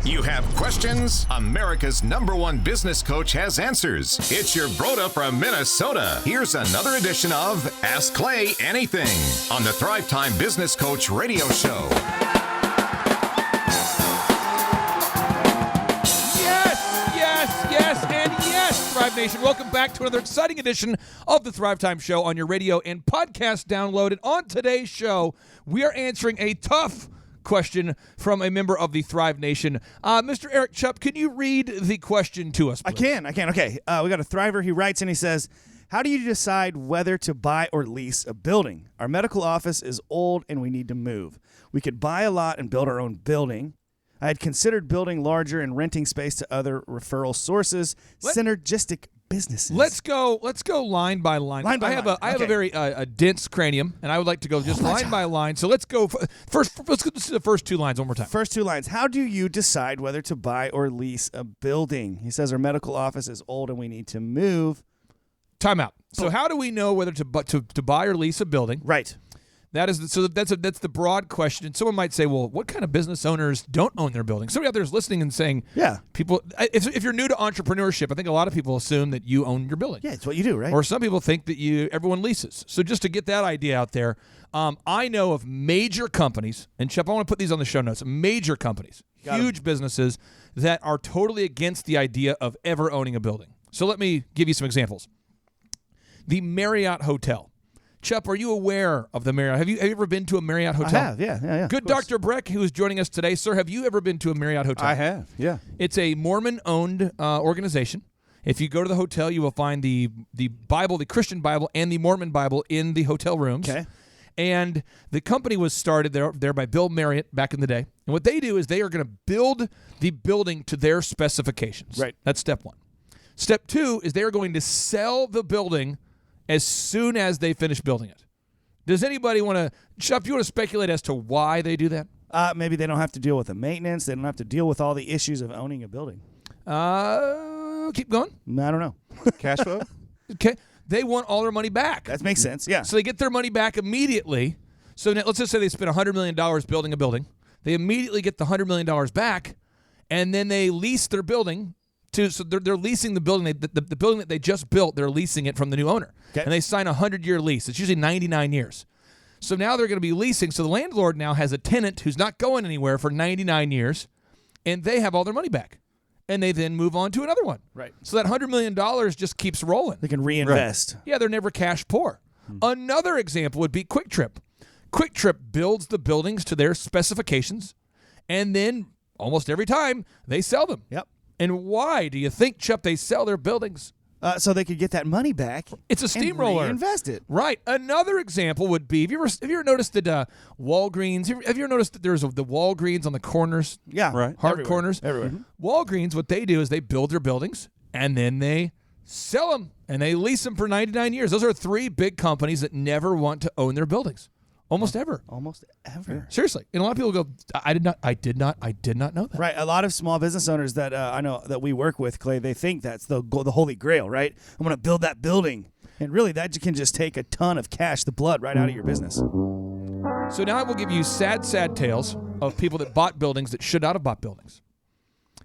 You have questions? America's #1 business coach has answers. It's your Broda from Minnesota. Here's another edition of Ask Clay Anything on the Thrivetime Business Coach Radio Show. Thrive Nation, welcome back to another exciting edition of the Thrivetime Show on your radio and podcast download. And on today's show, we are answering a tough question from a member of the Thrive Nation. Mr. Eric Chupp, can you read the question to us, please? I can. Okay. We got a Thriver. He writes and he says, how do you decide whether to buy or lease a building? Our medical office is old and we need to move. We could buy a lot and build our own building. I had considered building larger and renting space to other referral sources, synergistic businesses. Let's go line by line. I have a very dense cranium, and I would like to go just line by line. So let's go first. Let's go to the first two lines one more time. First two lines. How do you decide whether to buy or lease a building? He says our medical office is old and we need to move. Time out. So how do we know whether to buy or lease a building? Right. That's the broad question. And someone might say, well, what kind of business owners don't own their building? Somebody out there is listening and saying, yeah, people. If you're new to entrepreneurship, I think a lot of people assume that you own your building. Yeah, it's what you do, right? Or some people think that everyone leases. So just to get that idea out there, I know of major companies, and Chup, I want to put these on the show notes. Major companies, huge businesses that are totally against the idea of ever owning a building. So let me give you some examples. The Marriott Hotel. Chup, are you aware of the Marriott? Have you ever been to a Marriott hotel? I have, yeah. Good Dr. Breck, who is joining us today. Sir, have you ever been to a Marriott hotel? I have, yeah. It's a Mormon-owned organization. If you go to the hotel, you will find the Bible, the Christian Bible, and the Mormon Bible in the hotel rooms. Okay. And the company was started there by Bill Marriott back in the day. And what they do is they are going to build the building to their specifications. Right. That's step one. Step two is they are going to sell the building as soon as they finish building it. Does anybody want to, Chup, you want to speculate as to why they do that? Maybe they don't have to deal with the maintenance. They don't have to deal with all the issues of owning a building. Keep going. I don't know. Cash flow? Okay. They want all their money back. That makes sense, yeah. So they get their money back immediately. So now, let's just say they spent $100 million building a building. They immediately get the $100 million back, and then they lease their building. So they're leasing the building. The building that they just built, they're leasing it from the new owner. Okay. And they sign a 100-year lease. It's usually 99 years. So now they're going to be leasing. So the landlord now has a tenant who's not going anywhere for 99 years, and they have all their money back. And they then move on to another one. Right. So that $100 million just keeps rolling. They can reinvest. Right. Yeah, they're never cash poor. Another example would be Quick Trip. Quick Trip builds the buildings to their specifications, and then almost every time they sell them. Yep. And why do you think, Chup, they sell their buildings? So they could get that money back. It's a steamroller. And reinvest it. Right. Another example would be, have you ever noticed that Walgreens, have you ever noticed that there's the Walgreens on the corners? Yeah. Right. Hard Everywhere. corners? Everywhere. Walgreens, what they do is they build their buildings, and then they sell them, and they lease them for 99 years. Those are three big companies that never want to own their buildings. Almost ever. Almost ever. Seriously. And a lot of people go, I did not know that. Right. A lot of small business owners that I know that we work with, Clay, they think that's the holy grail, right? I'm going to build that building. And really, that can just take a ton of cash, the blood, right out of your business. So now I will give you sad tales of people that bought buildings that should not have bought buildings.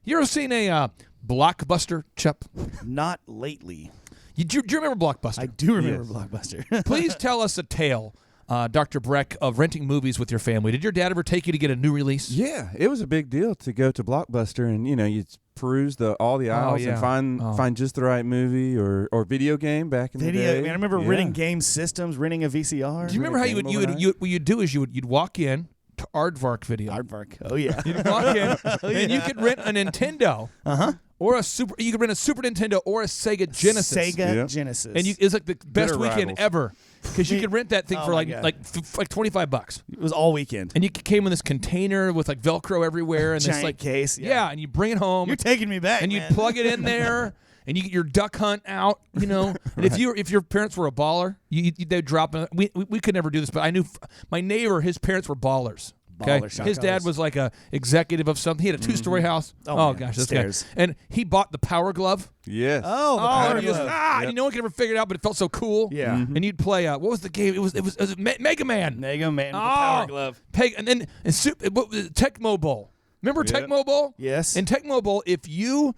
You ever seen a Blockbuster, Chup? Not lately. Do you remember Blockbuster? I do remember Blockbuster. Please tell us a tale, Dr. Breck, of renting movies with your family. Did your dad ever take you to get a new release? Yeah, it was a big deal to go to Blockbuster and, you peruse all the aisles and find just the right movie or video game back in the day. I remember renting game systems, renting a VCR. Do you remember how what you'd do is you'd walk in to Aardvark Video. Aardvark. Oh, yeah. You'd walk in, and you could rent a Nintendo. Uh-huh. Or you could rent a Super Nintendo or a Sega Genesis. Genesis. And it's like the best weekend ever. Because you could rent that thing for like $25. It was all weekend. And you came in this container with like Velcro everywhere and giant this like case. Yeah, and you bring it home. You're taking me back. And you plug it in there. And you get your duck hunt out, And if your parents were a baller, they'd drop in. We could never do this, but I knew my neighbor, his parents were ballers. Okay? His dad was like a executive of something. He had a 2-story house. Oh gosh, this guy. And he bought the Power Glove. Yes. Oh, the Power Glove. No one could ever figure it out, but it felt so cool. Yeah. And you'd play. What was the game? It was Mega Man. Mega Man with the Power Glove. And then Tecmo Bowl. Remember Tecmo Bowl? Yes. In Tecmo Bowl, if you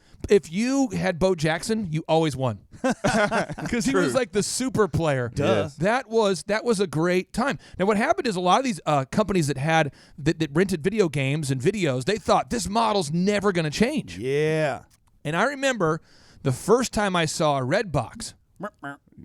had Bo Jackson, you always won because he was like the super player. Duh. Yes. That was a great time. Now, what happened is a lot of these companies that rented video games and videos, they thought this model's never going to change. Yeah. And I remember the first time I saw a red box,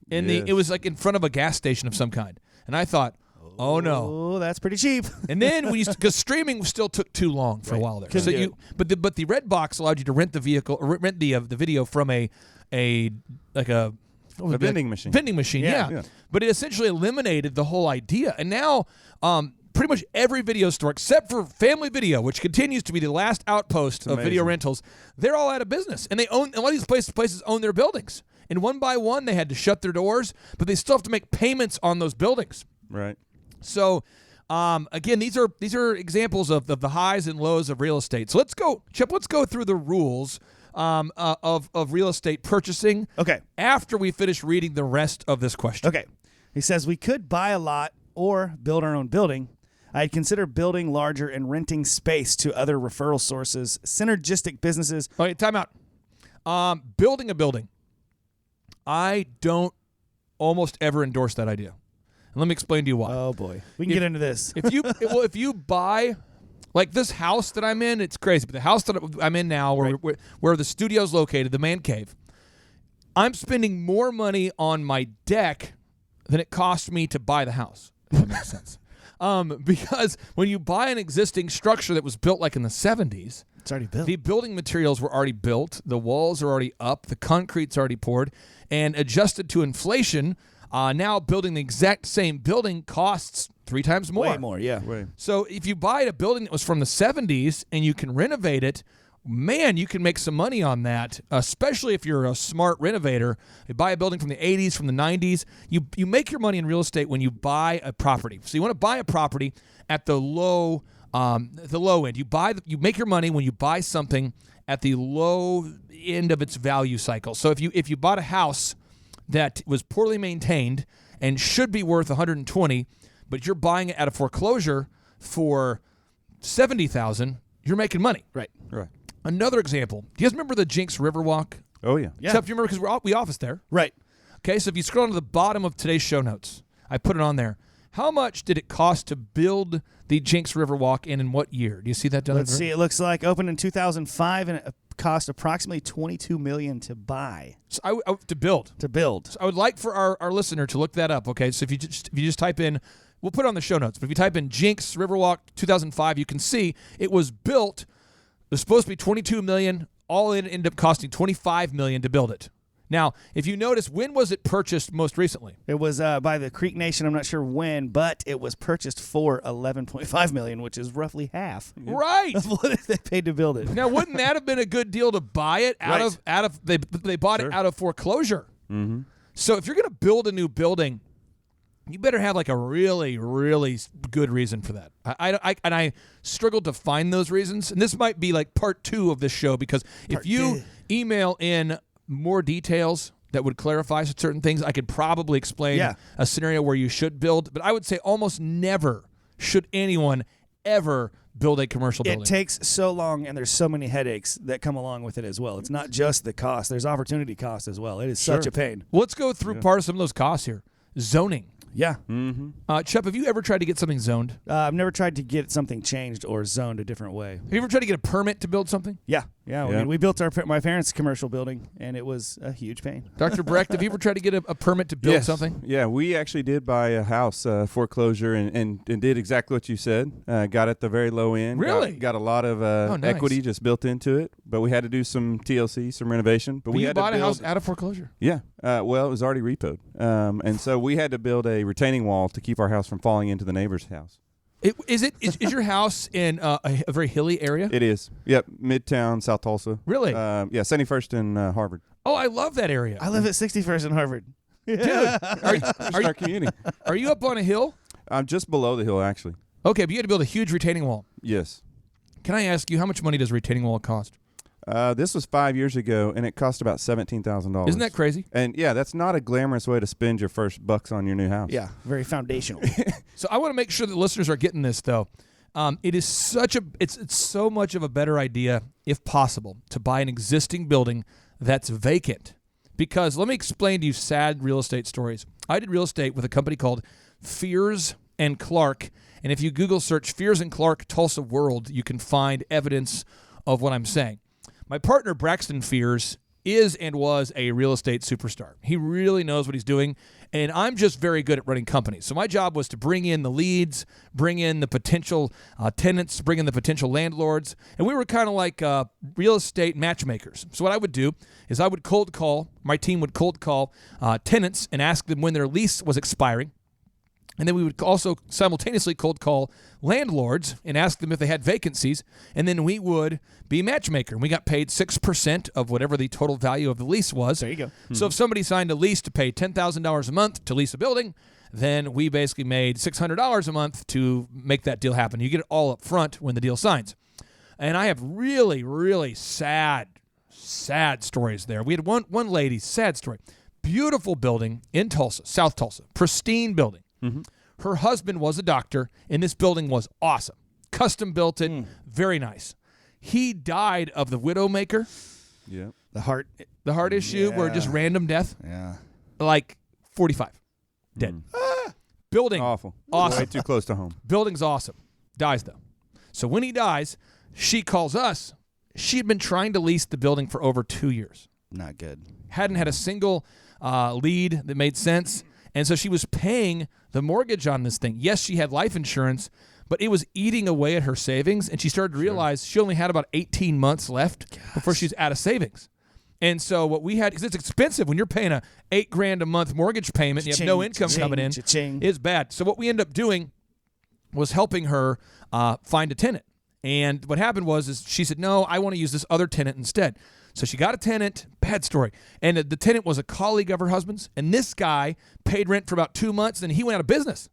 it was like in front of a gas station of some kind, and I thought, oh no! Oh, that's pretty cheap. And then because streaming still took too long for a while there. But the red box allowed you to rent the vehicle or rent the video from a vending machine. Vending machine, yeah. But it essentially eliminated the whole idea. And now pretty much every video store, except for Family Video, which continues to be the last outpost of video rentals, they're all out of business. And a lot of these places own their buildings. And one by one, they had to shut their doors, but they still have to make payments on those buildings. Right. So, again, these are examples of the highs and lows of real estate. So let's go, Chip. Let's go through the rules of real estate purchasing. Okay. After we finish reading the rest of this question. Okay. He says we could buy a lot or build our own building. I'd consider building larger and renting space to other referral sources, synergistic businesses. Okay, time out. Building a building. I don't almost ever endorse that idea. And let me explain to you why. Oh boy, we can get into this. If you buy, like this house that I'm in, it's crazy. But the house that I'm in now, where the studio's located, the man cave, I'm spending more money on my deck than it cost me to buy the house. If that makes sense. Because when you buy an existing structure that was built like in the 70s, it's already built. The building materials were already built, the walls are already up, the concrete's already poured, and adjusted to inflation. Now building the exact same building costs 3 times more. Way more, yeah. Way. So if you buy a building that was from the 70s and you can renovate it, man, you can make some money on that, especially if you're a smart renovator. You buy a building from the 80s, from the 90s. You make your money in real estate when you buy a property. So you want to buy a property at the low end. You make your money when you buy something at the low end of its value cycle. So if you bought a house that was poorly maintained and should be worth $120,000, but you're buying it at a foreclosure for $70,000, you're making money. Right. Another example. Do you guys remember the Jinx Riverwalk? Oh yeah. Except you remember because we office there. Right. Okay, so if you scroll to the bottom of today's show notes, I put it on there. How much did it cost to build the Jinx Riverwalk and in what year? Do you see that down there? Let's see. It looks like opened in 2005 and it cost approximately $22 million to buy. So to build. So I would like for our listener to look that up. Okay, so if you just type in, we'll put it on the show notes. But if you type in Jinx Riverwalk 2005, you can see it was built. It was supposed to be $22 million. All in ended up costing $25 million to build it. Now, if you notice, when was it purchased most recently? It was by the Creek Nation. I'm not sure when, but it was purchased for $11.5 million, which is roughly half. Right. Of what they paid to build it. Now, wouldn't that have been a good deal to buy it out of they bought it out of foreclosure? Mm-hmm. So if you're going to build a new building, you better have like a really, really good reason for that. I struggled to find those reasons, and this might be like part 2 of this show because if you email in more details that would clarify certain things, I could probably explain a scenario where you should build. But I would say almost never should anyone ever build a commercial building. It takes so long, and there's so many headaches that come along with it as well. It's not just the cost. There's opportunity cost as well. It is such a pain. Well, let's go through part of some of those costs here. Zoning. Yeah. Mm-hmm. Chuck, have you ever tried to get something zoned? I've never tried to get something changed or zoned a different way. Have you ever tried to get a permit to build something? Yeah. I mean, we built my parents' commercial building, and it was a huge pain. Dr. Brecht, have you ever tried to get a permit to build something? Yeah, we actually did buy a house foreclosure and did exactly what you said. Got at the very low end. Really? Got a lot of nice. equity just built into it, but we had to do some TLC, some renovation. But we you had bought to a house out of foreclosure? Yeah. Well, it was already repoed. And so we had to build a retaining wall to keep our house from falling into the neighbor's house. Is your house in a very hilly area? It is. Yep. Midtown, South Tulsa. Really? Yeah, 71st and Harvard. Oh, I love that area. I live at 61st and Harvard. Dude, Our community. Are you up on a hill? I'm just below the hill, actually. Okay, but you had to build a huge retaining wall. Yes. Can I ask you, how much money does a retaining wall cost? This was 5 years ago, and it cost about $17,000. Isn't that crazy? And yeah, that's not a glamorous way to spend your first bucks on your new house. Yeah, very foundational. So I want to make sure that listeners are getting this, though. It is it's so much of a better idea, if possible, to buy an existing building that's vacant. Because let me explain to you sad real estate stories. I did real estate with a company called Fears and Clark. And if you Google search Fears and Clark Tulsa World, you can find evidence of what I'm saying. My partner, Braxton Fears, is and was a real estate superstar. He really knows what he's doing, and I'm just very good at running companies. So my job was to bring in the leads, bring in the potential tenants, bring in the potential landlords, and we were kind of like real estate matchmakers. So what I would do is I would cold call, my team would cold call tenants and ask them when their lease was expiring. And then we would also simultaneously cold call landlords and ask them if they had vacancies. And then we would be a matchmaker. And we got paid 6% of whatever the total value of the lease was. There you go. So if somebody signed a lease to pay $10,000 a month to lease a building, then we basically made $600 a month to make that deal happen. You get it all up front when the deal signs. And I have really, really sad stories there. We had one lady, sad story. Beautiful building in Tulsa, South Tulsa, pristine building. Mm-hmm. Her husband was a doctor, and this building was awesome. Custom built it, very nice. He died of the widowmaker. Yeah. The heart issue, where just random death. Yeah. Like 45. Dead. Building. Awful. Awesome. Way too close to home. Building's awesome. Dies, though. So when he dies, she calls us. She had been trying to lease the building for over 2 years. Not good. Hadn't had a single lead that made sense. And so she was paying the mortgage on this thing. Yes, she had life insurance, but it was eating away at her savings. And she started to realize she only had about 18 months left before she's out of savings. And so what we had, because it's expensive when you're paying a $8,000 a month mortgage payment, and you have no income coming in, it's bad. So what we ended up doing was helping her find a tenant. And what happened was she said, no, I want to use this other tenant instead. So she got a tenant, bad story. And the tenant was a colleague of her husband's. And this guy paid rent for about 2 months, and he went out of business.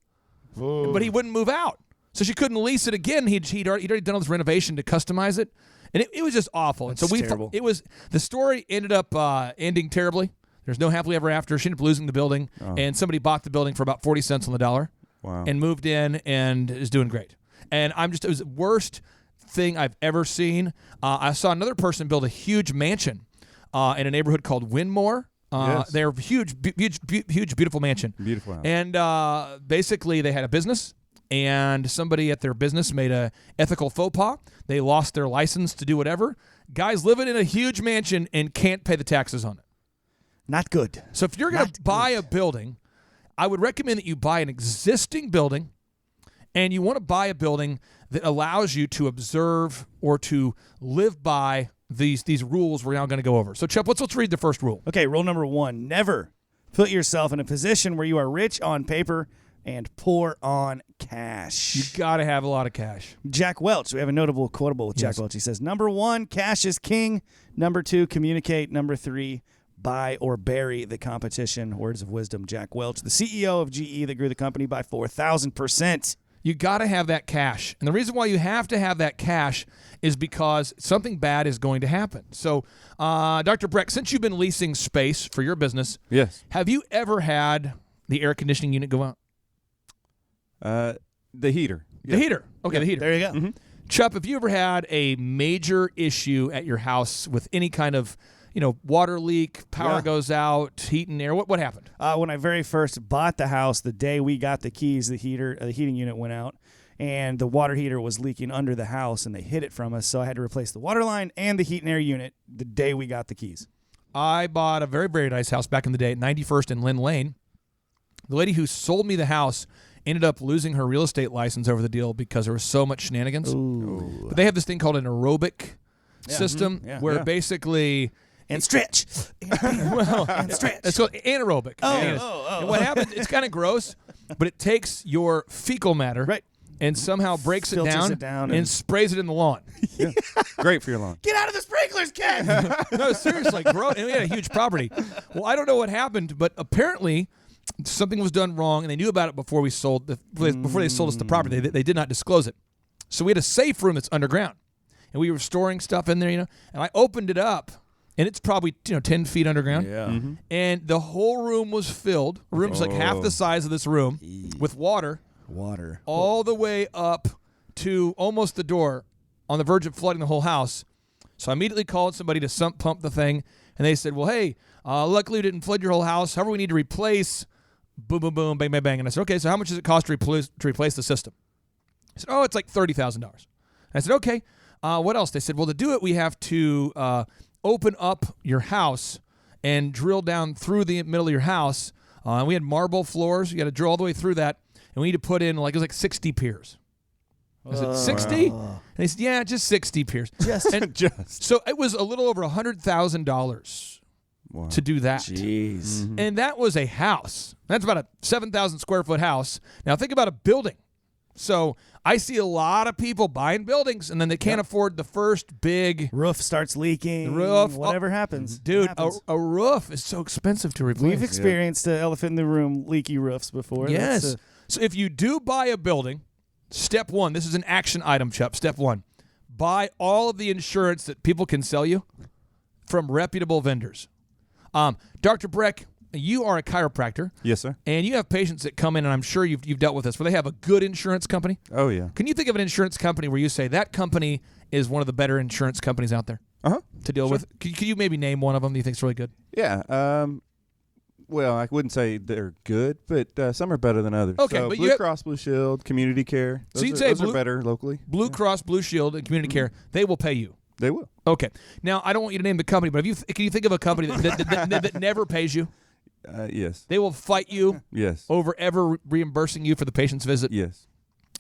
Whoa. But he wouldn't move out. So she couldn't lease it again. He'd already done all this renovation to customize it. And it was just awful. That's and so terrible. The story ended up ending terribly. There's no happily ever after. She ended up losing the building. Oh. And somebody bought the building for about 40 cents on the dollar. Wow. And moved in and is doing great. And it was the worst thing I've ever seen. I saw another person build a huge mansion in a neighborhood called Winmore. Yes. They're huge, beautiful mansion. Beautiful house. And basically they had a business, and somebody at their business made a ethical faux pas. They lost their license to do whatever. Guys living in a huge mansion and can't pay the taxes on it. Not good. So if you're going to buy a building, I would recommend that you buy an existing building, and you want to buy a building that allows you to observe or to live by these rules we're now going to go over. So, Chuck, let's read the first rule. Okay, rule number 1, never put yourself in a position where you are rich on paper and poor on cash. You got to have a lot of cash. Jack Welch, we have a notable quotable with Jack Welch. He says, number 1, cash is king. Number 2, communicate. Number 3, buy or bury the competition. Words of wisdom, Jack Welch, the CEO of GE that grew the company by 4,000%. You got to have that cash. And the reason why you have to have that cash is because something bad is going to happen. So, Dr. Breck, since you've been leasing space for your business, yes, have you ever had the air conditioning unit go out? The heater. The heater. Okay, the heater. There you go. Mm-hmm. Chup, have you ever had a major issue at your house with any kind of water leak, power goes out, heat and air? What happened? When I very first bought the house, the day we got the keys, the heating unit went out, and the water heater was leaking under the house, and they hid it from us, so I had to replace the water line and the heat and air unit the day we got the keys. I bought a very, very nice house back in the day at 91st and Lynn Lane. The lady who sold me the house ended up losing her real estate license over the deal because there was so much shenanigans. Ooh. But they have this thing called an aerobic system where basically... And stretch. And stretch. It's called anaerobic. And what happens, it's kind of gross, but it takes your fecal matter and somehow breaks it down and sprays it in the lawn. Yeah. Great for your lawn. Get out of the sprinklers, Ken! No, seriously, gross. And we had a huge property. Well, I don't know what happened, but apparently something was done wrong, and they knew about it before they sold us the property. They did not disclose it. So we had a safe room that's underground, and we were storing stuff in there, and I opened it up. And it's probably 10 feet underground. Yeah. Mm-hmm. And the whole room was filled. The room's like half the size of this room with water. Water. All the way up to almost the door, on the verge of flooding the whole house. So I immediately called somebody to sump pump the thing, and they said, well, hey, luckily it didn't flood your whole house. However, we need to replace, boom, boom, boom, bang, bang, bang. And I said, okay, so how much does it cost to replace the system? I said, oh, it's like $30,000. I said, okay, what else? They said, well, to do it, we have to open up your house and drill down through the middle of your house. And we had marble floors. You got to drill all the way through that. And we need to put in, it was like 60 piers. I said, 60? And they said, yeah, just 60 piers. Just. So it was a little over $100,000 to do that. Jeez. Mm-hmm. And that was a house. That's about a 7,000 square foot house. Now think about a building. So I see a lot of people buying buildings, and then they can't afford the first big roof starts leaking. The roof, whatever happens, dude. Happens. A roof is so expensive to replace. We've experienced the elephant in the room leaky roofs before. Yes. So if you do buy a building, step one. This is an action item, Chup. Step one: buy all of the insurance that people can sell you from reputable vendors. Dr. Breck, you are a chiropractor. Yes, sir. And you have patients that come in, and I'm sure you've dealt with this, where they have a good insurance company. Oh, yeah. Can you think of an insurance company where you say that company is one of the better insurance companies out there to deal with? Can you maybe name one of them that you think is really good? Yeah. Well, I wouldn't say they're good, but some are better than others. Okay, so but Blue Cross Blue Shield, Community Care. Those are better locally. Blue Cross Blue Shield and Community Care, they will pay you. They will. Okay. Now, I don't want you to name the company, but can you think of a company that never pays you? Yes. They will fight you yes. over ever reimbursing you for the patient's visit? Yes.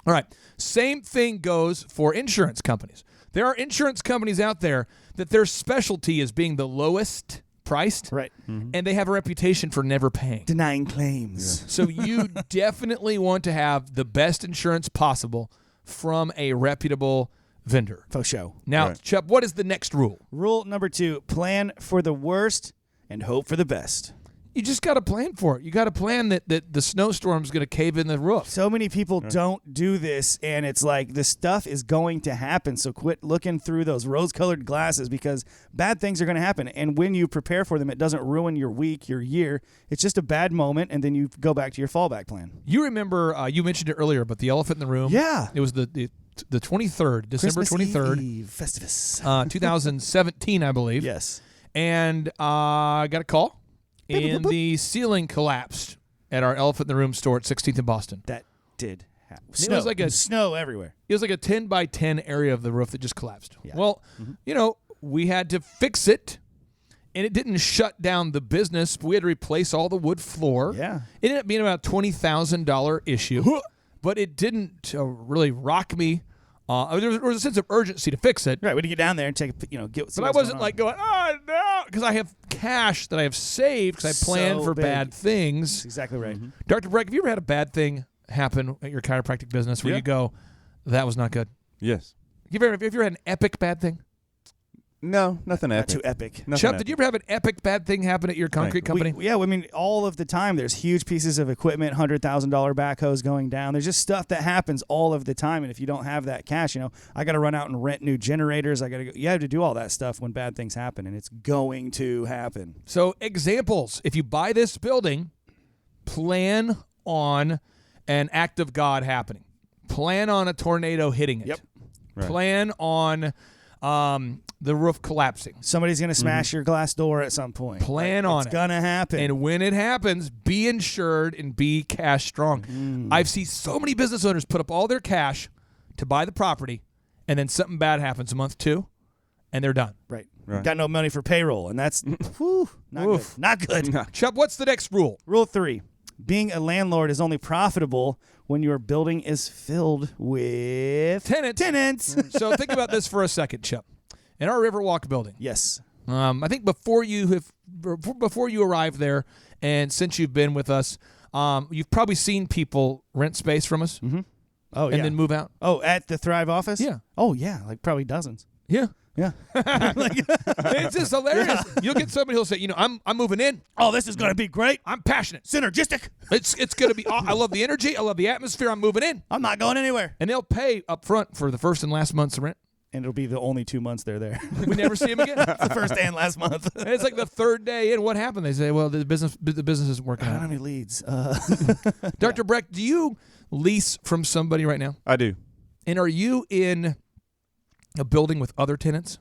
All right. Same thing goes for insurance companies. There are insurance companies out there that their specialty is being the lowest priced. Right. Mm-hmm. And they have a reputation for never paying. Denying claims. Yeah. So you definitely want to have the best insurance possible from a reputable vendor. Faux show. Now, Chup, what is the next rule? Rule number 2, plan for the worst and hope for the best. You just got to plan for it. You got to plan that the snowstorm's going to cave in the roof. So many people don't do this, and it's like the stuff is going to happen. So quit looking through those rose-colored glasses, because bad things are going to happen. And when you prepare for them, it doesn't ruin your week, your year. It's just a bad moment, and then you go back to your fallback plan. You remember, you mentioned it earlier, but the elephant in the room. Yeah. It was the 23rd, December 23rd. Eve Festivus. 2017, I believe. Yes. And I got a call. And the ceiling collapsed at our Elephant in the Room store at 16th and Boston. That did happen. It was like snow everywhere. It was like a 10 by 10 area of the roof that just collapsed. Yeah. Well, we had to fix it, and it didn't shut down the business. We had to replace all the wood floor. Yeah. It ended up being about a $20,000 issue, but it didn't really rock me. There was a sense of urgency to fix it. Right, when you get down there and take, get. But I wasn't like going, oh no, because I have cash that I have saved because I plan for bad things. That's exactly right. Mm-hmm. Dr. Breck, have you ever had a bad thing happen at your chiropractic business where you go, that was not good? Yes. Have you ever had an epic bad thing? No, nothing epic. Not too epic. Chuck, did you ever have an epic bad thing happen at your concrete company? I mean, all of the time. There's huge pieces of equipment, $100,000 backhoes going down. There's just stuff that happens all of the time. And if you don't have that cash, I got to run out and rent new generators. You have to do all that stuff when bad things happen, and it's going to happen. So examples: if you buy this building, plan on an act of God happening. Plan on a tornado hitting it. Yep. Right. Plan on the roof collapsing. Somebody's going to smash your glass door at some point. Plan on it. It's going to happen. And when it happens, be insured and be cash strong. I've seen so many business owners put up all their cash to buy the property, and then something bad happens a month, 2, and they're done. Right. Got no money for payroll, and that's not good. Chubb, what's the next rule? Rule 3. Being a landlord is only profitable when your building is filled with tenants. So think about this for a second, Chubb. In our Riverwalk building. Yes. I think before you arrived there, and since you've been with us, you've probably seen people rent space from us. Mm-hmm. Oh, and then move out. Oh, at the Thrive office? Yeah. Oh, yeah, like probably dozens. Yeah. Yeah. It's just hilarious. Yeah. You'll get somebody who'll say, I'm moving in. Oh, this is going to be great. I'm passionate. Synergistic. It's going to be, I love the energy. I love the atmosphere. I'm moving in. I'm not going anywhere. And they'll pay up front for the first and last month's rent. And it'll be the only 2 months they're there. We never see them again. The first and last month. And it's like the third day in. What happened? They say, well, the business isn't working out. I don't have any leads. Dr. Breck, do you lease from somebody right now? I do. And are you in a building with other tenants?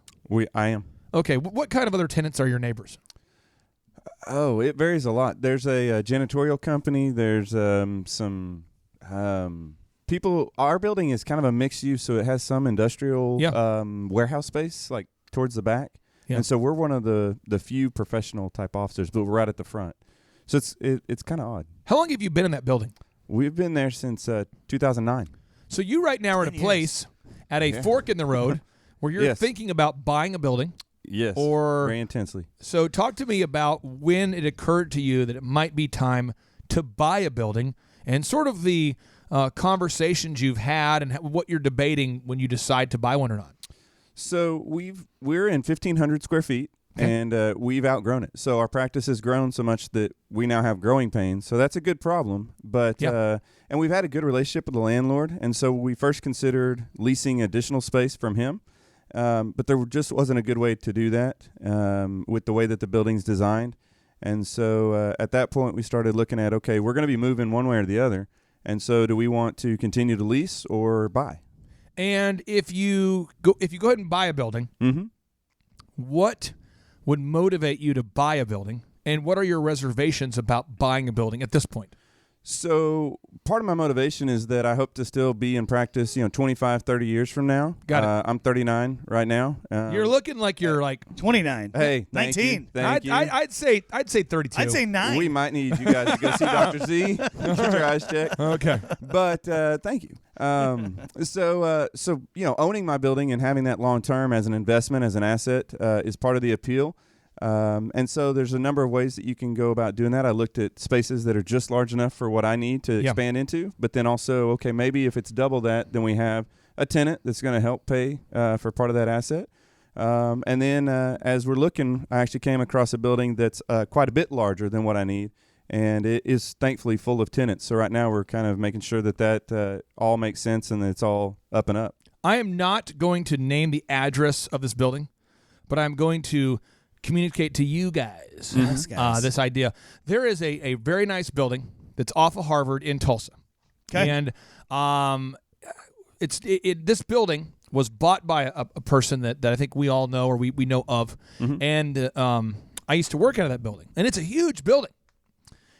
I am. Okay. What kind of other tenants are your neighbors? Oh, it varies a lot. There's a janitorial company. There's some people. Our building is kind of a mixed use, so it has some industrial warehouse space, like towards the back. Yeah. And so we're one of the few professional type officers, but we're right at the front. So it's kind of odd. How long have you been in that building? We've been there since 2009. So you right now are at a place at a fork in the road where you're thinking about buying a building. Yes, or very intensely. So talk to me about when it occurred to you that it might be time to buy a building and sort of the conversations you've had and what you're debating when you decide to buy one or not. So we're in 1,500 square feet, and we've outgrown it. So our practice has grown so much that we now have growing pains. So that's a good problem. But and we've had a good relationship with the landlord, and so we first considered leasing additional space from him. But there just wasn't a good way to do that with the way that the building's designed. And so at that point, we started looking at, okay, we're going to be moving one way or the other. And so do we want to continue to lease or buy? And if you go ahead and buy a building, what would motivate you to buy a building? And what are your reservations about buying a building at this point? So part of my motivation is that I hope to still be in practice, 25, 30 years from now. Got it. I'm 39 right now. You're looking like you're like 29. Hey, 19. Thank you. I'd say 32. I'd say 9. We might need you guys to go see Dr. Z. Get your eyes checked. Okay. But thank you. So owning my building and having that long term as an investment, as an asset, is part of the appeal. And so there's a number of ways that you can go about doing that. I looked at spaces that are just large enough for what I need to expand into, but then also, okay, maybe if it's double that, then we have a tenant that's going to help pay for part of that asset. And then as we're looking, I actually came across a building that's quite a bit larger than what I need, and it is thankfully full of tenants. So right now we're kind of making sure that all makes sense and that it's all up and up. I am not going to name the address of this building, but I'm going to communicate to you guys, this idea. There is a very nice building that's off of Harvard in Tulsa. Okay. And this building was bought by a person that I think we all know or we know of. And I used to work out of that building. And it's a huge building.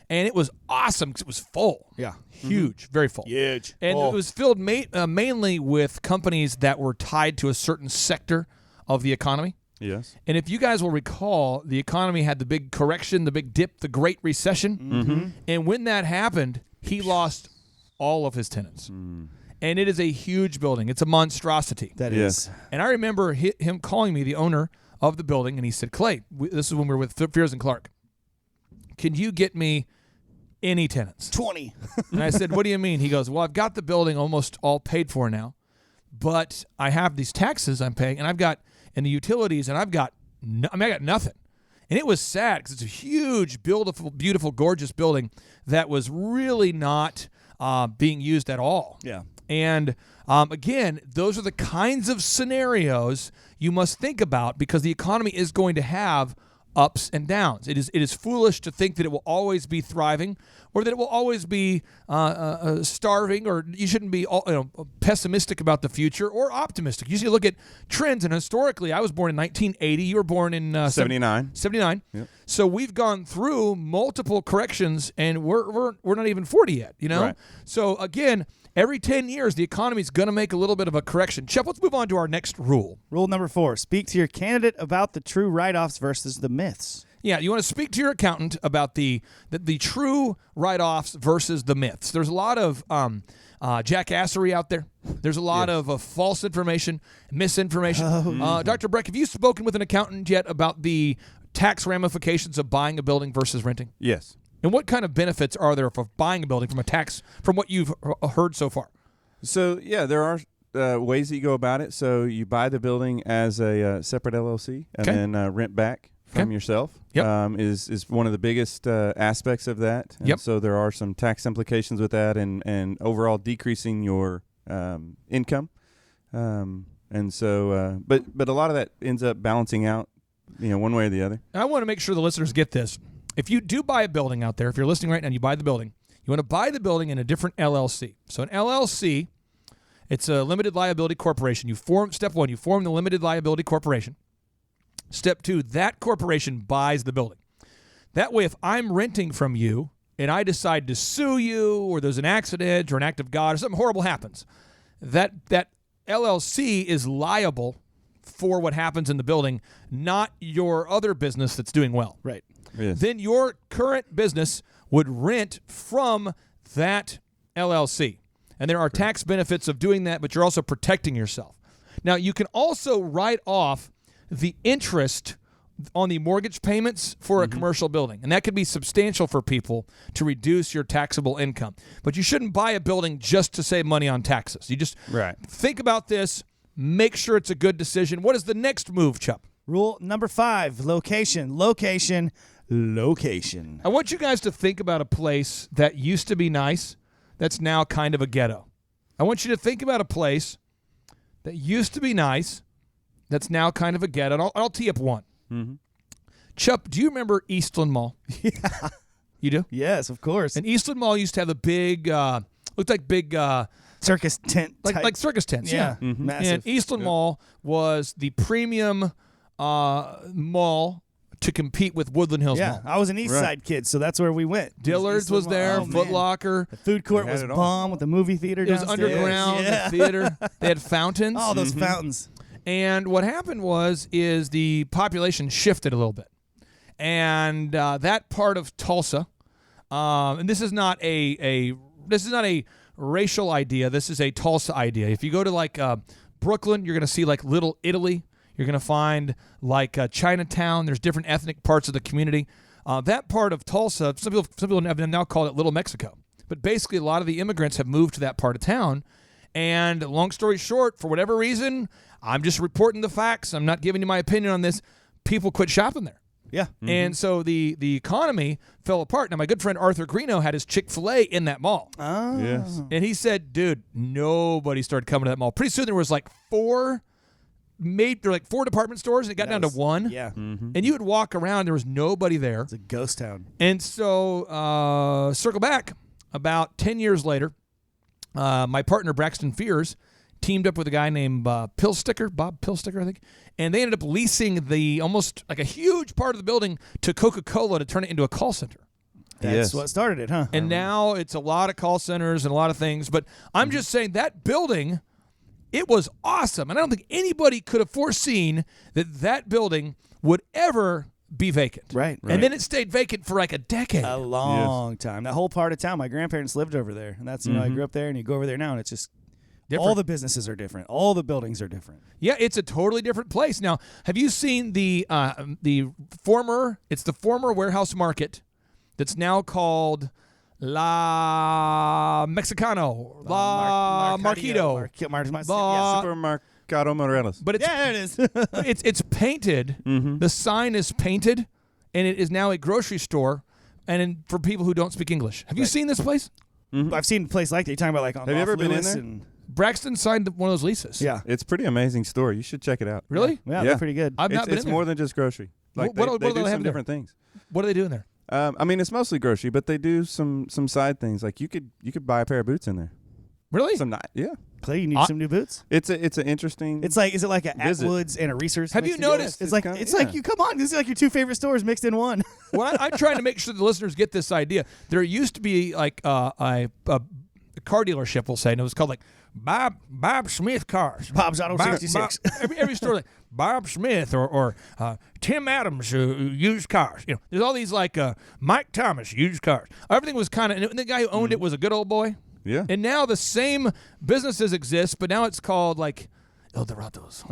And it was awesome because it was full. Yeah. Huge, very full. Huge. And it was filled mainly with companies that were tied to a certain sector of the economy. Yes. And if you guys will recall, the economy had the big correction, the big dip, the Great Recession. And when that happened, he lost all of his tenants. And it is a huge building. It's a monstrosity. That is. And I remember him calling me, the owner of the building, and he said, Clay, this is when we were with Fears and Clark. Can you get me any tenants? 20. And I said, what do you mean? He goes, well, I've got the building almost all paid for now, but I have these taxes I'm paying, and I've got and the utilities, and I got nothing. And it was sad because it's a huge, beautiful, gorgeous building that was really not being used at all. Yeah. And again, those are the kinds of scenarios you must think about because the economy is going to have ups and downs. It is foolish to think that it will always be thriving or that it will always be starving, or you shouldn't be pessimistic about the future or optimistic. You should look at trends, and historically, I was born in 1980. You were born in 79. 79. Yep. So we've gone through multiple corrections, and we're not even 40 yet, Right. So again, every 10 years, the economy is going to make a little bit of a correction. Chef, let's move on to our next rule. Rule number 4, speak to your candidate about the true write-offs versus the myths. Yeah, you want to speak to your accountant about the true write-offs versus the myths. There's a lot of jackassery out there. There's a lot of false information, misinformation. Dr. Breck, have you spoken with an accountant yet about the tax ramifications of buying a building versus renting? Yes. And what kind of benefits are there for buying a building from what you've heard so far? So, there are ways that you go about it. So you buy the building as a separate LLC and then rent back from yourself is one of the biggest aspects of that. And so there are some tax implications with that and overall decreasing your income. And so, but a lot of that ends up balancing out, one way or the other. I want to make sure the listeners get this. If you do buy a building out there, if you're listening right now and you buy the building, you want to buy the building in a different LLC. So an LLC It's a limited liability corporation. Step 1, you form the limited liability corporation. Step 2, that corporation buys the building. That way, if I'm renting from you and I decide to sue you, or there's an accident or an act of God or something horrible happens, that LLC is liable for what happens in the building, not your other business that's doing well. Right. Yes. Then your current business would rent from that LLC. And there are tax benefits of doing that, but you're also protecting yourself. Now, you can also write off the interest on the mortgage payments for a commercial building. And that could be substantial for people to reduce your taxable income. But you shouldn't buy a building just to save money on taxes. You just think about this, make sure it's a good decision. What is the next move, Chup? Rule number 5, location, location, location. I want you guys to think about a place that used to be nice that's now kind of a ghetto. I want you to think about a place that used to be nice that's now kind of a ghetto. And I'll tee up one. Mm-hmm. Chup, do you remember Eastland Mall? Yeah. You do? Yes, of course. And Eastland Mall used to have a big, looked like big... circus tent type. like circus tents, yeah. Mm-hmm. Massive. And Eastland Mall was the premium mall to compete with Woodland Hills Mall. I was an East Side kid, so that's where we went. Dillard's was there, Foot Locker. The food court They had was it all. bomb with the movie theater It was downstairs. underground, Yeah. the theater. They had fountains. Oh, those fountains. And what happened is the population shifted a little bit. And that part of Tulsa, and this is not a racial idea. This is a Tulsa idea. If you go to like Brooklyn, you're going to see like Little Italy. You're going to find like Chinatown. There's different ethnic parts of the community. That part of Tulsa, some people have now called it Little Mexico. But basically, a lot of the immigrants have moved to that part of town. And long story short, for whatever reason, I'm just reporting the facts. I'm not giving you my opinion on this. People quit shopping there. Yeah. And so the economy fell apart. Now, my good friend Arthur Greeno had his Chick-fil-A in that mall. Oh. Yes. And he said, dude, nobody started coming to that mall. Pretty soon there was like four department stores, and it got down to one. Yeah. And you would walk around, there was nobody there. It's a ghost town. And so circle back, about 10 years later, my partner Braxton Fears teamed up with a guy named Bob Pillsticker, I think, and they ended up leasing almost like a huge part of the building to Coca-Cola to turn it into a call center. That's what started it, huh? And now it's a lot of call centers and a lot of things. But I'm just saying that building, it was awesome. And I don't think anybody could have foreseen that building would ever be vacant. Right. And then it stayed vacant for like a decade. A long time. That whole part of town, my grandparents lived over there. And that's, I grew up there, and you go over there now, and it's just Different. all the businesses are different. All the buildings are different. Yeah, it's a totally different place. Now, have you seen the former warehouse market that's now called La Mexicano, La Marquito. Supermercado Morelos. But it's, Yeah, there it is. it's painted. The sign is painted, and it is now a grocery store. And for people who don't speak English, have you seen this place? I've seen a place like that. You're talking about like on Have you ever been in Lewis there? and Braxton signed one of those leases. yeah. It's a pretty amazing store. You should check it out. Really? Yeah, they're pretty good. I've not been It's in there. more than just grocery. Like What they do do they have some there? different things. What are they doing there? I mean, it's mostly grocery, but they do some side things. Like you could buy a pair of boots in there. Really? Yeah. Clay, you need some new boots? It's an interesting. Is it like a Visit. Atwoods and a Research? Have you mixed together? noticed- It's like kinda- it's like you come on. This is like your two favorite stores mixed in one. Well, I'm trying to make sure the listeners get this idea. There used to be like a car dealership, we'll say, and it was called like Bob Smith Cars. Bob's Auto 66. Every store like Bob Smith or Tim Adams used cars. You know, there's all these like Mike Thomas used cars. Everything was kind of, and the guy who owned it was a good old boy. Yeah. And now the same businesses exist, but now it's called like Eldorado's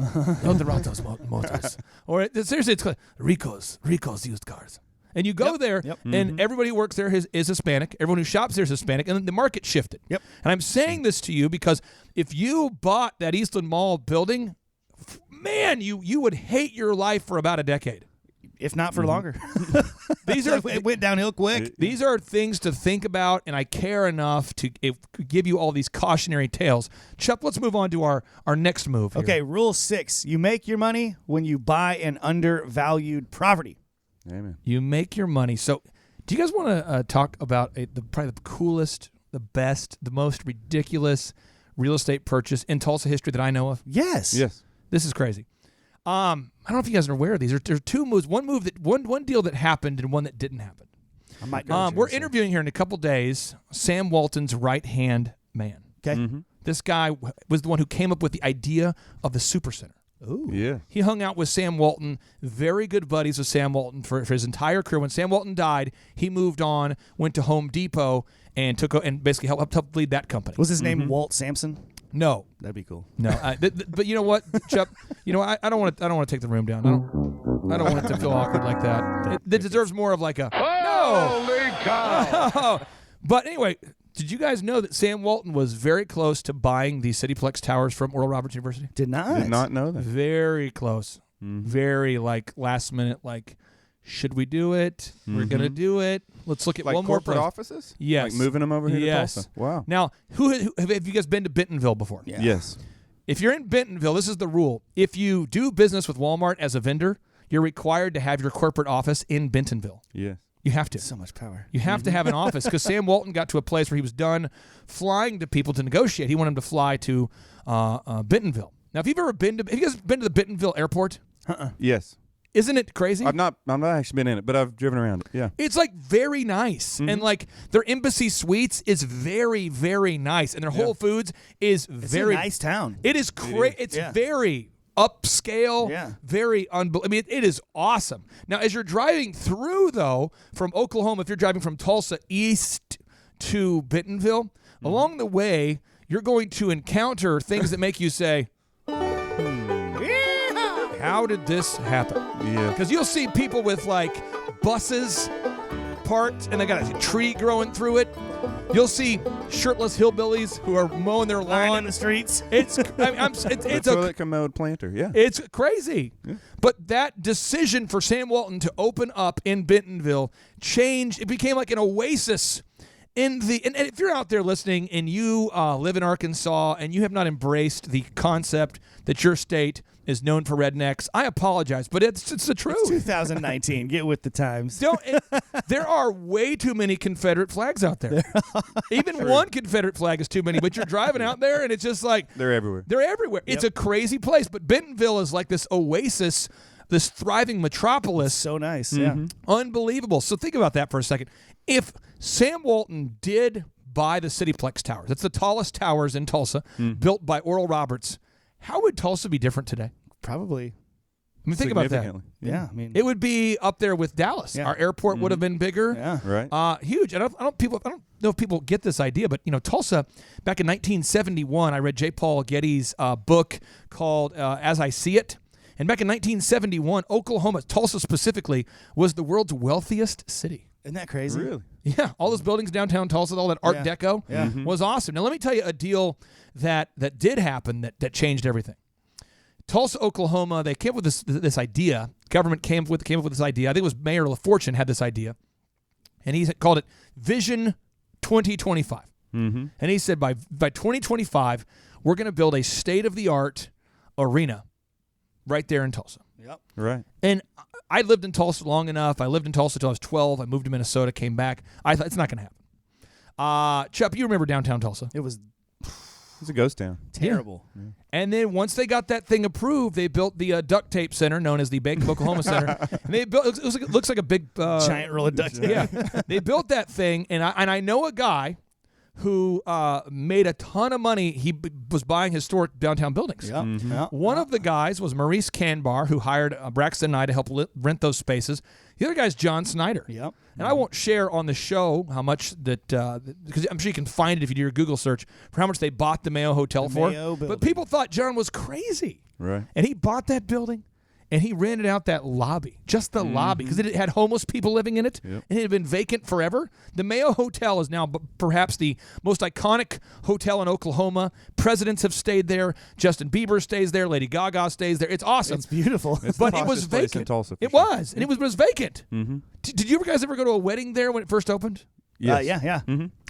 Motors, or seriously, it's called Rico's used cars. And you go there, and everybody who works there is Hispanic. Everyone who shops there is Hispanic, and then the market shifted. Yep. And I'm saying this to you because if you bought that Eastland Mall building, man, you would hate your life for about a decade. If not for longer. These are it went downhill quick. these are things to think about, and I care enough to give you all these cautionary tales. Chuck, let's move on to our next move here. Okay, rule 6. You make your money when you buy an undervalued property. Amen. You make your money. So, do you guys want to talk about probably the coolest, the best, the most ridiculous real estate purchase in Tulsa history that I know of. Yes. Yes. This is crazy. I don't know if you guys are aware of these. There's two moves. One deal that happened and one that didn't happen. I might go. We're interviewing here in a couple days Sam Walton's right-hand man. Okay. This guy was the one who came up with the idea of the Supercenter. Ooh. Yeah. He hung out with Sam Walton, very good buddies with Sam Walton for his entire career. When Sam Walton died, he moved on, went to Home Depot, and basically helped lead that company. Was his name Walt Sampson? No. That'd be cool. No, but you know what, Chuck? You know, I don't want to take the room down. I don't want it to feel awkward like that. It deserves more of like a Holy cow! no. But anyway, did you guys know that Sam Walton was very close to buying the Cityplex Towers from Oral Roberts University? Did not. Did not know that. Very close. Very like last minute. Like, should we do it? We're gonna do it. Let's look at Like one more corporate place. offices? Yes. Like moving them over here Yes. to Tulsa? Wow. Now, who have you guys been to Bentonville before? Yeah. Yes. If you're in Bentonville, this is the rule. If you do business with Walmart as a vendor, you're required to have your corporate office in Bentonville. Yes. You have to. So much power. You have to have an office because Sam Walton got to a place where he was done flying to people to negotiate. He wanted him to fly to Bentonville. Now, have you guys been to the Bentonville airport? Yes. Isn't it crazy? I've not actually been in it, but I've driven around it. Yeah. It's like very nice, and like their Embassy Suites is very, very nice, and their Whole Foods is It's very a nice town. It is great. It's Yeah. very upscale. Yeah. Very unbelievable. I mean, it is awesome. Now, as you're driving through, though, from Oklahoma, if you're driving from Tulsa east to Bentonville, along the way, you're going to encounter things that make you say, how did this happen? Yeah. Because you'll see people with like buses parked and they got a tree growing through it. You'll see shirtless hillbillies who are mowing their Lying lawn in the streets. It's it's a toilet commode planter. Yeah. it's crazy. But that decision for Sam Walton to open up in Bentonville changed. It became like an oasis in the. And if you're out there listening and you live in Arkansas and you have not embraced the concept that your state is known for rednecks, I apologize, but it's the truth. It's 2019. Get with the times. There are way too many Confederate flags out there. Even one Confederate flag is too many, but you're driving out there and it's just like They're everywhere. they're everywhere. It's a crazy place, but Bentonville is like this oasis, this thriving metropolis. So nice. Yeah. Unbelievable. So think about that for a second. If Sam Walton did buy the Cityplex Towers, that's the tallest towers in Tulsa, built by Oral Roberts, how would Tulsa be different today? Probably. I mean, think about that. Significantly. Yeah. I mean. It would be up there with Dallas. Yeah. Our airport would have been bigger. Yeah. Right. Huge. And I don't know if people get this idea, but Tulsa, back in 1971, I read J. Paul Getty's book called As I See It. And back in 1971, Oklahoma, Tulsa specifically, was the world's wealthiest city. Isn't that crazy? Really? Yeah, all those buildings downtown Tulsa, all that Art Deco was awesome. Now, let me tell you a deal that did happen that changed everything. Tulsa, Oklahoma, they came up with this idea. Government came up with this idea. I think it was Mayor LaFortune had this idea, and he called it Vision 2025. And he said by 2025, we're going to build a state-of-the-art arena right there in Tulsa. Yep. Right. And I lived in Tulsa long enough. I lived in Tulsa until I was 12. I moved to Minnesota, came back. I thought, it's not going to happen. Chuck, you remember downtown Tulsa. It was It's a ghost town. terrible. Yeah. And then once they got that thing approved, they built the duct tape center, known as the Bank of Oklahoma Center. And they built. It looks like a big Giant roll of duct tape. Yeah, they built that thing, and I know a guy who made a ton of money. He was buying historic downtown buildings. Yep. Yep. One of the guys was Maurice Canbar, who hired Braxton and I to help rent those spaces. The other guy's John Snyder. Yep. And I won't share on the show how much that, because I'm sure you can find it if you do your Google search, for how much they bought the Mayo Hotel for. Mayo But building. people thought John was crazy. Right. And he bought that building, and he rented out that lobby, just the lobby, because it had homeless people living in it, and it had been vacant forever. The Mayo Hotel is now perhaps the most iconic hotel in Oklahoma. Presidents have stayed there. Justin Bieber stays there. Lady Gaga stays there. It's awesome. It's beautiful. It's the But it was poshest place in vacant. Tulsa, for It sure. was, and it was vacant. Did you guys ever go to a wedding there when it first opened? Yes. Yeah.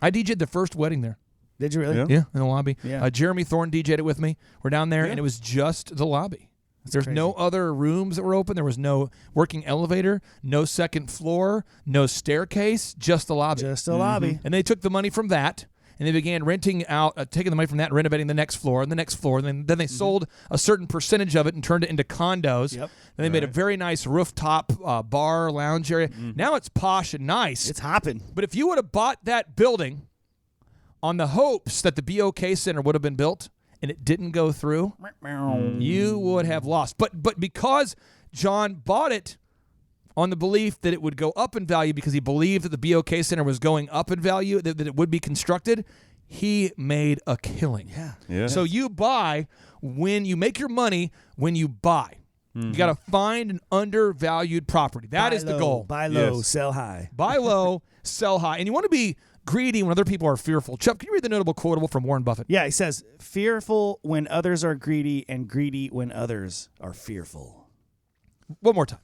I DJ'd the first wedding there. Did you really? Yeah. Yeah, in the lobby. Yeah. Jeremy Thorne DJ'd it with me. We're down there, and it was just the lobby. There's no other rooms that were open. There was no working elevator, no second floor, no staircase, just the lobby. Just a lobby. And they took the money from that, and they began renting out, taking the money from that and renovating the next floor and the next floor. And then they sold a certain percentage of it and turned it into condos. Yep. And they made a very nice rooftop bar, lounge area. Now it's posh and nice. It's hopping. But if you would have bought that building on the hopes that the BOK Center would have been built and it didn't go through, you would have lost. But because John bought it on the belief that it would go up in value because he believed that the BOK Center was going up in value, that it would be constructed, he made a killing. Yeah. So you buy when you make your money when you buy. You got to find an undervalued property. That is the goal. Buy low, sell high. Buy low, sell high. And you want to be greedy when other people are fearful. Chuck, can you read the notable quotable from Warren Buffett? Yeah, he says, fearful when others are greedy and greedy when others are fearful. One more time.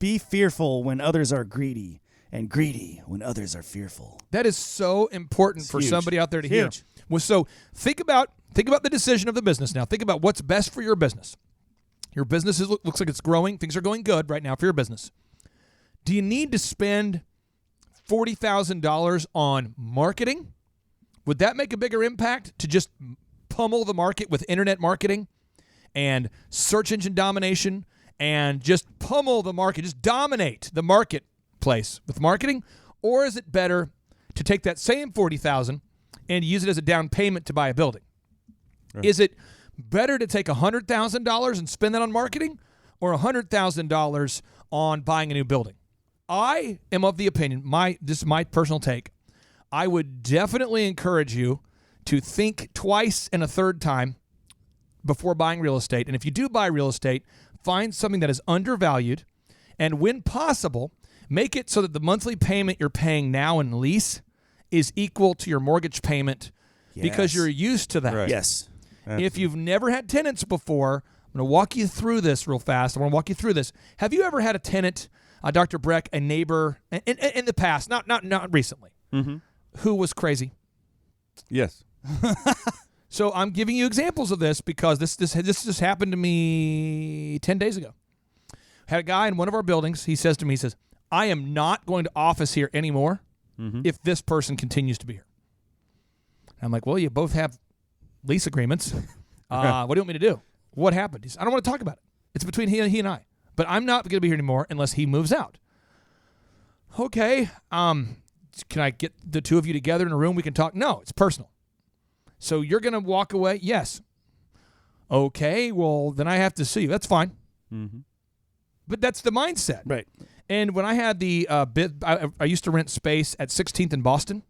Be fearful when others are greedy and greedy when others are fearful. That is so important for huge. somebody out there to It's hear. huge. Well, so think about the decision of the business now. Think about what's best for your business. Your business looks like it's growing. Things are going good right now for your business. Do you need to spend $40,000 on marketing? Would that make a bigger impact to just pummel the market with internet marketing and search engine domination and just pummel the market, just dominate the marketplace with marketing? Or is it better to take that same $40,000 and use it as a down payment to buy a building? Right. Is it better to take $100,000 and spend that on marketing or $100,000 on buying a new building? I am of the opinion, this is my personal take, I would definitely encourage you to think twice and a third time before buying real estate. And if you do buy real estate, find something that is undervalued, and when possible, make it so that the monthly payment you're paying now in lease is equal to your mortgage payment because you're used to that. Right. Yes. If you've never had tenants before, I'm going to walk you through this real fast. I want to walk you through this. Have you ever had a tenant, Dr. Breck, a neighbor in the past, not recently, who was crazy? Yes. So I'm giving you examples of this because this just happened to me 10 days ago. Had a guy in one of our buildings. He says to me, I am not going to office here anymore if this person continues to be here. I'm like, well, you both have lease agreements. What do you want me to do? What happened? He said, I don't want to talk about it. It's between he and I. But I'm not going to be here anymore unless he moves out. Okay. Can I get the two of you together in a room? We can talk. No, it's personal. So you're going to walk away? Yes. Okay, well, then I have to see you. That's fine. But that's the mindset. Right. And when I had the I used to rent space at 16th in Boston.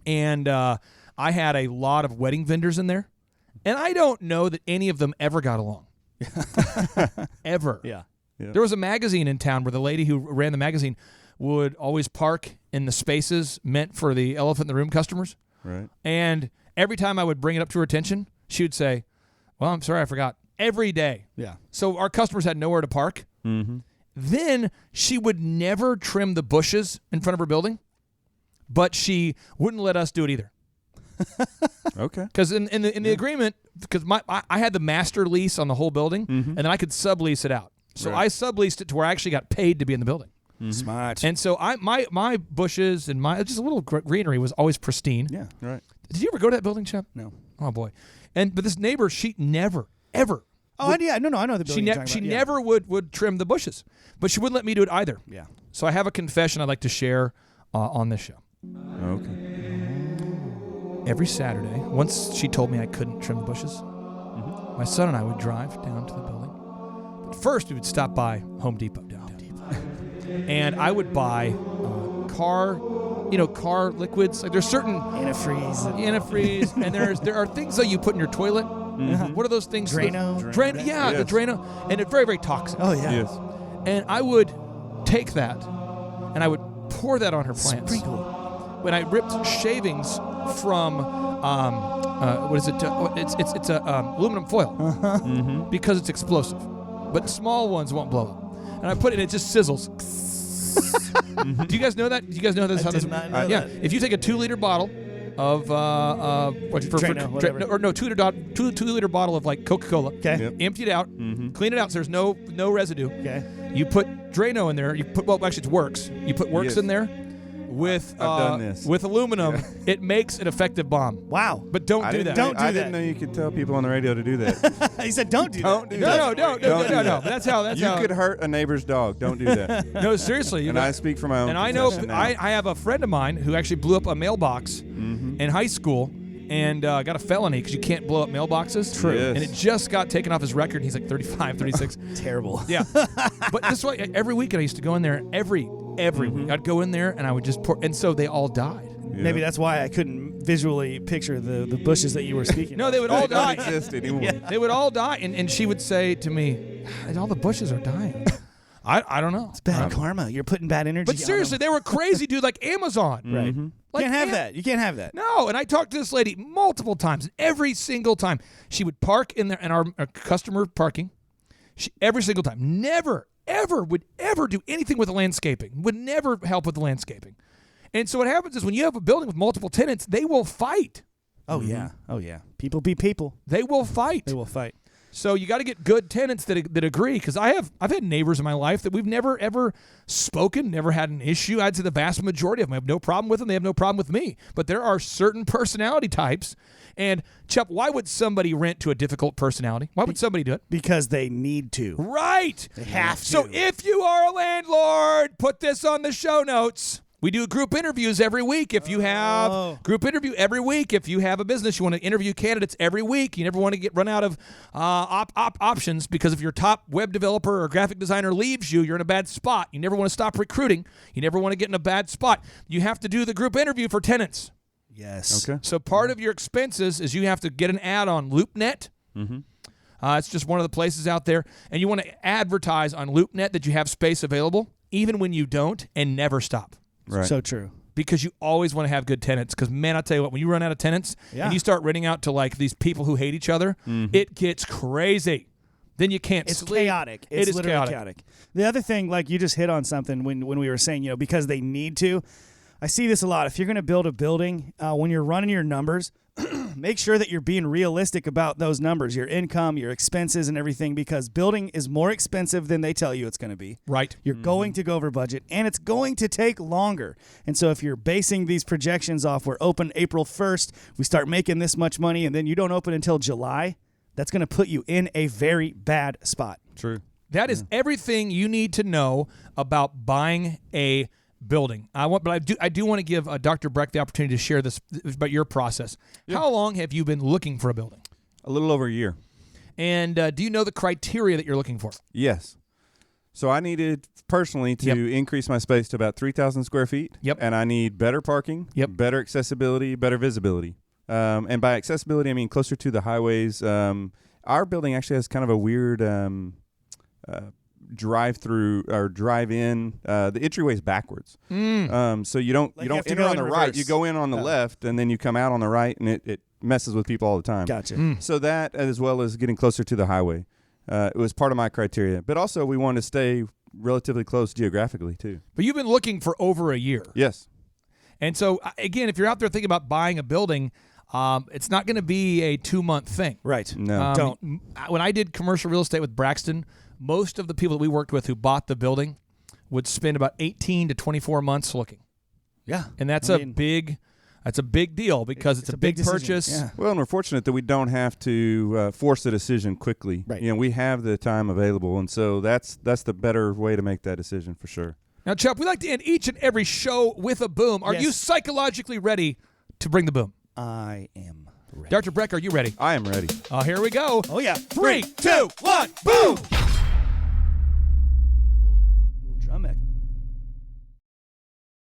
And I had a lot of wedding vendors in there. And I don't know that any of them ever got along. Ever. Yeah. There was a magazine in town where the lady who ran the magazine would always park in the spaces meant for the elephant in the room customers. Right. And every time I would bring it up to her attention, she would say, well, I'm sorry, I forgot. Every day. Yeah. So our customers had nowhere to park. Then she would never trim the bushes in front of her building, but she wouldn't let us do it either. Okay. Because in the agreement, because I had the master lease on the whole building, and then I could sublease it out. So I subleased it to where I actually got paid to be in the building. Smart. And so my bushes and my just a little greenery was always pristine. Yeah. Right. Did you ever go to that building, Chip? No. Oh boy. But this neighbor, she never ever. Oh, yeah. No, I know the building. She never would trim the bushes, but she wouldn't let me do it either. Yeah. So I have a confession I'd like to share on this show. Okay. Every Saturday, once she told me I couldn't trim the bushes, my son and I would drive down to the building. But first, we would stop by Home Depot downtown. And I would buy car liquids. Like there's certain antifreeze, and there are things that you put in your toilet. What are those things? Drano. Drano. Yeah, Yes. the Drano, and it's very, very toxic. Oh, yeah. Yes. And I would take that, and I would pour that on her plants. Sprinkle. When I ripped shavings from what is it? It's aluminum foil because it's explosive, but small ones won't blow up. And I put it, and it just sizzles. Do you guys know that? Do you guys know this? I did not know yeah. that. If you take a 2-liter bottle of Drano, whatever. 2-liter bottle of like Coca-Cola. Okay. Yep. Empty it out, clean it out, so there's no residue. Okay. You put Drano in there. It works. You put works Yes. in there. with done this. with aluminum, it makes an effective bomb. Wow. But don't do that. Don't do I that. didn't know you could tell people on the radio to do that. He said, "Don't do Don't that." do No, that. no, Don't do no. that. That's how. You could hurt a neighbor's dog. Don't do that. No, seriously. And I speak from my own And I know concession now. I have a friend of mine who actually blew up a mailbox in high school and got a felony because you can't blow up mailboxes. True. Yes. And it just got taken off his record. He's like 35, 36. Terrible. Yeah. But this way, every weekend I used to go in there. Every week I'd go in there and I would just pour. And so they all died. Yeah. Maybe that's why I couldn't visually picture the bushes that you were speaking. No, of. they would all They don't die. exist anymore. They would all die. And she would say to me, all the bushes are dying. I don't know. It's bad karma. You're putting bad energy. But seriously, on they were crazy, dude, like Amazon. them. Right. Like Can't have Am- that. You can't have that. No, and I talked to this lady multiple times. And every single time she would park in there in our customer parking. Every single time. Never, ever would ever do anything with the landscaping. Would never help with the landscaping. And so what happens is when you have a building with multiple tenants, they will fight. Oh yeah. Oh yeah. People be people. They will fight. They will fight. So you got to get good tenants that agree. Because I've had neighbors in my life that we've never ever spoken, never had an issue. I'd say the vast majority of them I have no problem with them. They have no problem with me. But there are certain personality types. And Chuck, why would somebody rent to a difficult personality? Why would somebody do it? Because they need to. Right. They have to. So if you are a landlord, put this on the show notes. We do group interviews every week. If you have group interview every week, if you have a business, you want to interview candidates every week. You never want to run out of options because if your top web developer or graphic designer leaves you, you're in a bad spot. You never want to stop recruiting. You never want to get in a bad spot. You have to do the group interview for tenants. Yes. Okay. So part of your expenses is you have to get an ad on LoopNet. It's just one of the places out there. And you want to advertise on LoopNet that you have space available, even when you don't, and never stop. Right. So true. Because you always want to have good tenants. Because, man, I'll tell you what, when you run out of tenants and you start renting out to, like, these people who hate each other, it gets crazy. Then you can't It's sleep. chaotic. It It's is literally chaotic. The other thing, like you just hit on something when we were saying, because they need to. I see this a lot. If you're going to build a building, when you're running your numbers, make sure that you're being realistic about those numbers, your income, your expenses, and everything, because building is more expensive than they tell you it's going to be. Right. You're going to go over budget, and it's going to take longer. And so if you're basing these projections off, we're open April 1st, we start making this much money, and then you don't open until July, that's going to put you in a very bad spot. True. That is everything you need to know about buying a building. I do want to give Dr. Breck the opportunity to share this about your process. How long have you been looking for a building? A little over a year. And do you know the criteria that you're looking for? Yes. So I needed personally to increase my space to about 3,000 square feet. Yep. And I need better parking, better accessibility, better visibility. And by accessibility, I mean closer to the highways. Our building actually has kind of a weird drive-through or drive-in. The entryway is backwards. So you don't Like you have to enter go on in the right. reverse. You go in on the left, and then you come out on the right, and it messes with people all the time. Gotcha. So that, as well as getting closer to the highway, it was part of my criteria. But also, we wanted to stay relatively close geographically, too. But you've been looking for over a year. Yes. And so, again, if you're out there thinking about buying a building, it's not going to be a 2-month thing. Right. No. Don't. When I did commercial real estate with Braxton, most of the people that we worked with who bought the building would spend about 18 to 24 months looking. Yeah. And that's I a mean, big deal because it's a big decision. purchase. Yeah. Well, and we're fortunate that we don't have to force a decision quickly. Right. We have the time available, and so that's the better way to make that decision for sure. Now, Chuck, we like to end each and every show with a boom. Are Yes. you psychologically ready to bring the boom? I am ready. Dr. Breck, are you ready? I am ready. Here we go. Oh, yeah. 3, 2, 1, boom!